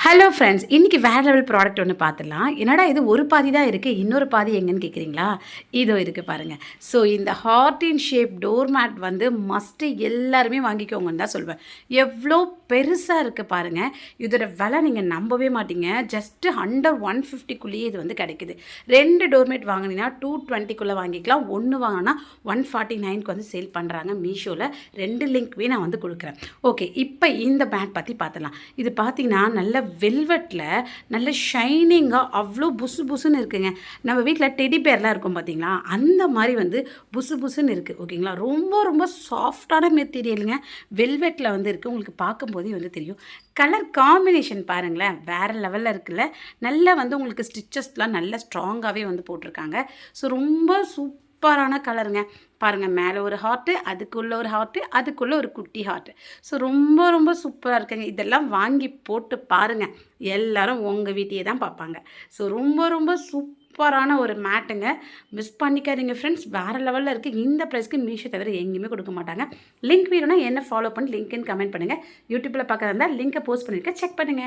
Hello friends, இன்றைக்கி வேறு level product ஒன்று பார்த்துடலாம். என்னடா இது ஒரு பாதி தான் இருக்குது, இன்னொரு பாதி எங்கன்னு கேட்குறீங்களா? இதோ இருக்குது பாருங்கள். ஸோ இந்த heart in shape door mat வந்து மஸ்ட்டு எல்லாருமே வாங்கிக்கோங்கன்னு தான் சொல்வேன். எவ்வளோ பெருசாக இருக்குது பாருங்கள். இதோட விலை நீங்கள் நம்பவே மாட்டீங்க. ஜஸ்ட்டு அண்டர் 150க்குள்ளேயே இது வந்து கிடைக்குது. 2 டோர்மேட் வாங்கினீங்கன்னா 220க்குள்ளே வாங்கிக்கலாம். ஒன்று வாங்கினா 149க்கு வந்து சேல் பண்ணுறாங்க மீஷோவில். 2 லிங்க்வே நான் வந்து கொடுக்குறேன். ஓகே, இப்போ இந்த மேட் பற்றி பார்த்துலாம். இது பார்த்தீங்கன்னா நல்ல வெல்வெட்டில் நல்ல ஷைனிங்காக அவ்வளோ புசு புசுன்னு இருக்குங்க. நம்ம வீட்டில் டெடி பேர்லாம் இருக்கும் பார்த்தீங்களா, அந்த மாதிரி வந்து புசு புசுன்னு இருக்குது. ஓகேங்களா, ரொம்ப ரொம்ப சாஃப்டான மெட்டீரியலுங்க. வெல்வெட்டில் வந்து இருக்குது. உங்களுக்கு பார்க்கும்போதே வந்து தெரியும். கலர் காம்பினேஷன் பாருங்களேன், வேறு லெவலில் இருக்குல்ல. நல்லா வந்து உங்களுக்கு ஸ்டிச்சஸ்லாம் நல்ல ஸ்ட்ராங்காகவே வந்து போட்டிருக்காங்க. ஸோ ரொம்ப சூப்பரான கலருங்க. பாருங்கள், மேலே ஒரு ஹார்ட்டு, அதுக்குள்ளே ஒரு ஹார்ட்டு, அதுக்குள்ளே ஒரு குட்டி ஹார்ட்டு. ஸோ ரொம்ப ரொம்ப சூப்பராக இருக்குங்க. இதெல்லாம் வாங்கி போட்டு பாருங்கள், எல்லோரும் உங்கள் வீட்டையே தான் பார்ப்பாங்க. ஸோ ரொம்ப ரொம்ப சூப்பரான ஒரு மேட்டுங்க. மிஸ் பண்ணிக்காதீங்க ஃப்ரெண்ட்ஸ், வேறு லெவலில் இருக்குது. இந்த ப்ரைஸ்க்கு மீஷோ தவிர எங்கேயுமே கொடுக்க மாட்டாங்க. லிங்க் வேணும்னா என்ன ஃபாலோ பண்ணி லிங்க்னு கமெண்ட் பண்ணுங்கள். யூடியூப்பில் பார்க்குறதா இருந்தால் லிங்க்கை போஸ்ட் பண்ணியிருக்கேன், செக் பண்ணுங்கள்.